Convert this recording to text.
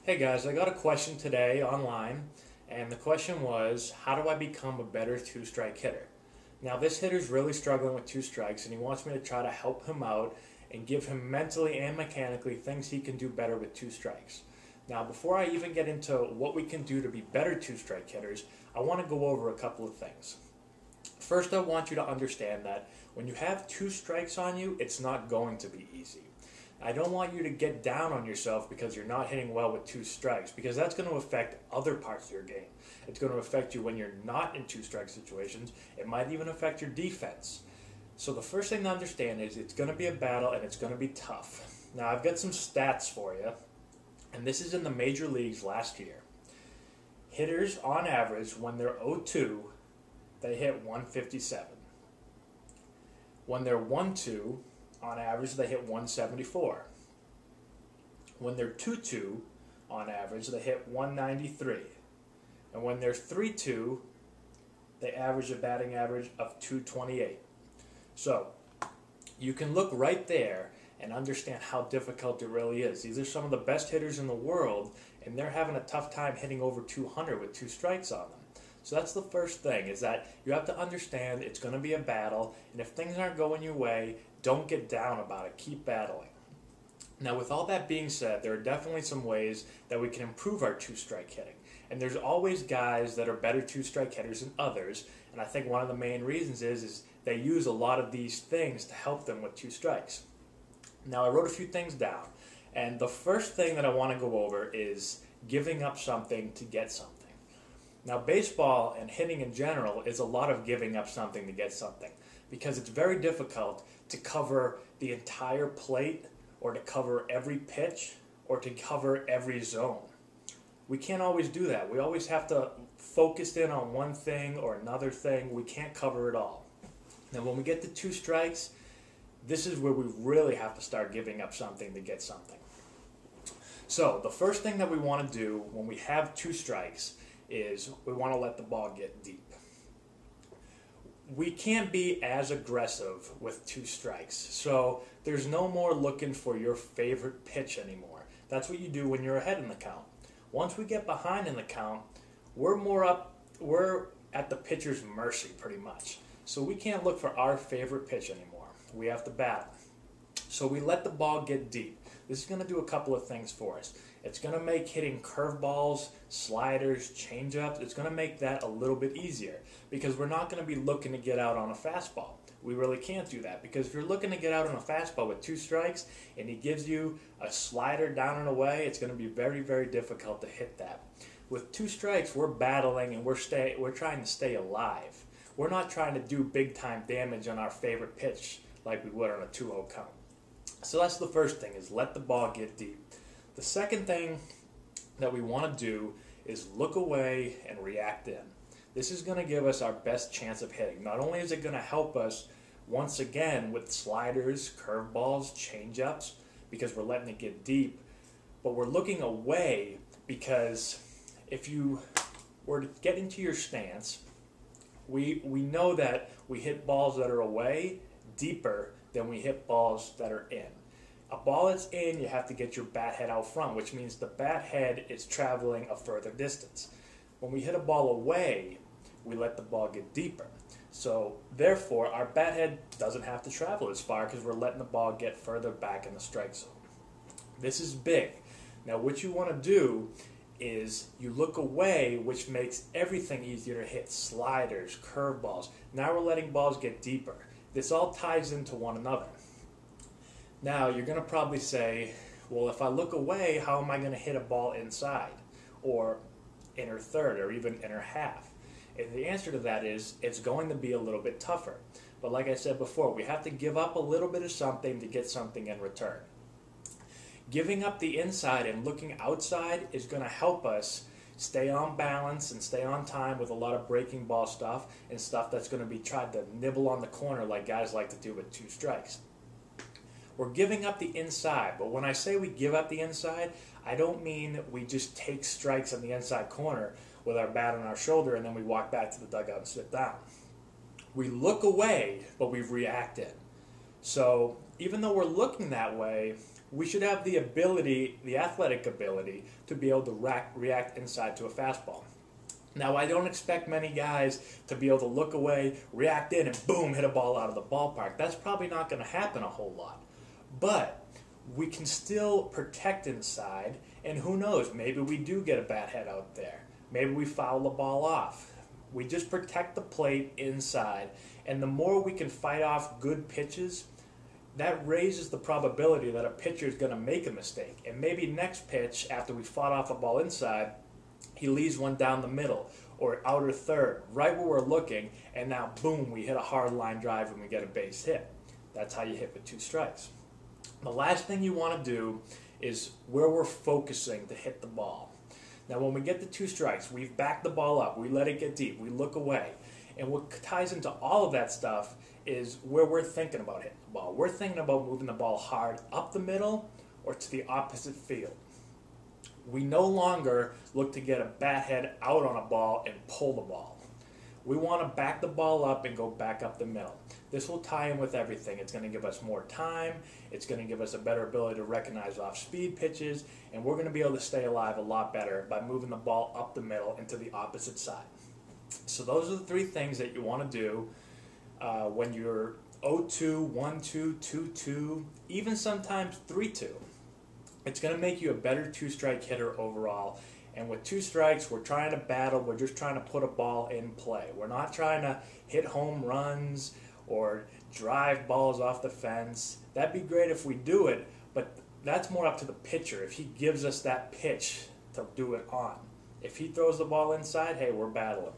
Hey guys, I got a question today online, and the question was, how do I become a better two-strike hitter? Now this hitter's really struggling with two strikes, and he wants me to try to help him out and give him mentally and mechanically things he can do better with two strikes. Now before I even get into what we can do to be better two-strike hitters, I want to go over a couple of things. First, I want you to understand that when you have two strikes on you, it's not going to be easy. I don't want you to get down on yourself because you're not hitting well with two strikes, because that's going to affect other parts of your game. It's going to affect you when you're not in two-strike situations. It might even affect your defense. So the first thing to understand is it's going to be a battle and it's going to be tough. Now I've got some stats for you, and this is in the major leagues last year. Hitters on average, when they're 0-2, they hit 157. When they're 1-2, on average, they hit 174. When they're 2-2, on average, they hit 193. And when they're 3-2, they average a batting average of 228. So, you can look right there and understand how difficult it really is. These are some of the best hitters in the world, and they're having a tough time hitting over 200 with two strikes on them. So that's the first thing, is that you have to understand it's going to be a battle, and if things aren't going your way, don't get down about it. Keep battling. Now, with all that being said, there are definitely some ways that we can improve our two-strike hitting. And there's always guys that are better two-strike hitters than others, and I think one of the main reasons is they use a lot of these things to help them with two strikes. Now, I wrote a few things down, and the first thing that I want to go over is giving up something to get something. Now, baseball and hitting in general is a lot of giving up something to get something, because it's very difficult to cover the entire plate, or to cover every pitch, or to cover every zone. We can't always do that. We always have to focus in on one thing or another thing. We can't cover it all. Now, when we get to two strikes, this is where we really have to start giving up something to get something. So, the first thing that we want to do when we have two strikes is we want to let the ball get deep. We can't be as aggressive with two strikes, so there's no more looking for your favorite pitch anymore. That's what you do when you're ahead in the count. Once we get behind in the count, we're at the pitcher's mercy pretty much. So we can't look for our favorite pitch anymore. We have to battle. So we let the ball get deep. This is going to do a couple of things for us. It's going to make hitting curveballs, sliders, changeups, it's going to make that a little bit easier, because we're not going to be looking to get out on a fastball. We really can't do that, because if you're looking to get out on a fastball with two strikes and he gives you a slider down and away, it's going to be very, very difficult to hit that. With two strikes, we're battling and we're trying to stay alive. We're not trying to do big-time damage on our favorite pitch like we would on a 2-0 count. So that's the first thing, is let the ball get deep. The second thing that we want to do is look away and react in. This is going to give us our best chance of hitting. Not only is it going to help us once again with sliders, curveballs, changeups, because we're letting it get deep, but we're looking away, because if you were to get into your stance, we know that we hit balls that are away deeper than we hit balls that are in. A ball that's in, you have to get your bat head out front, which means the bat head is traveling a further distance. When we hit a ball away, we let the ball get deeper. So therefore, our bat head doesn't have to travel as far, because we're letting the ball get further back in the strike zone. This is big. Now what you want to do is you look away, which makes everything easier to hit. Sliders, curveballs. Now we're letting balls get deeper. This all ties into one another. Now, you're going to probably say, well, if I look away, how am I going to hit a ball inside, or inner third, or even inner half? And the answer to that is, it's going to be a little bit tougher. But like I said before, we have to give up a little bit of something to get something in return. Giving up the inside and looking outside is going to help us stay on balance and stay on time with a lot of breaking ball stuff and stuff that's going to be tried to nibble on the corner like guys like to do with two strikes. We're giving up the inside, but when I say we give up the inside, I don't mean we just take strikes on the inside corner. with our bat on our shoulder, and then we walk back to the dugout and sit down. We look away, but we've reacted. So even though we're looking that way, we should have the ability, the athletic ability, to be able to react inside to a fastball. Now, I don't expect many guys to be able to look away, react in, and boom, hit a ball out of the ballpark. That's probably not going to happen a whole lot. But we can still protect inside, and who knows, maybe we do get a bat hit out there. Maybe we foul the ball off. We just protect the plate inside, and the more we can fight off good pitches, that raises the probability that a pitcher is going to make a mistake. And maybe next pitch, after we fought off a ball inside, he leaves one down the middle or outer third, right where we're looking, and now boom, we hit a hard line drive and we get a base hit. That's how you hit with 2 strikes. The last thing you want to do is where we're focusing to hit the ball. Now when we get the 2 strikes, we've backed the ball up, we let it get deep, we look away. And what ties into all of that stuff is where we're thinking about hitting the ball. We're thinking about moving the ball hard up the middle or to the opposite field. We no longer look to get a bat head out on a ball and pull the ball. We want to back the ball up and go back up the middle. This will tie in with everything. It's going to give us more time. It's going to give us a better ability to recognize off-speed pitches, and we're going to be able to stay alive a lot better by moving the ball up the middle and to the opposite side. So those are the 3 things that you want to do when you're 0-2, 1-2, 2-2, even sometimes 3-2. It's going to make you a better 2-strike hitter overall. And with 2 strikes, we're trying to battle. We're just trying to put a ball in play. We're not trying to hit home runs or drive balls off the fence. That'd be great if we do it, but that's more up to the pitcher. If he gives us that pitch to do it on. If he throws the ball inside, hey, we're battling.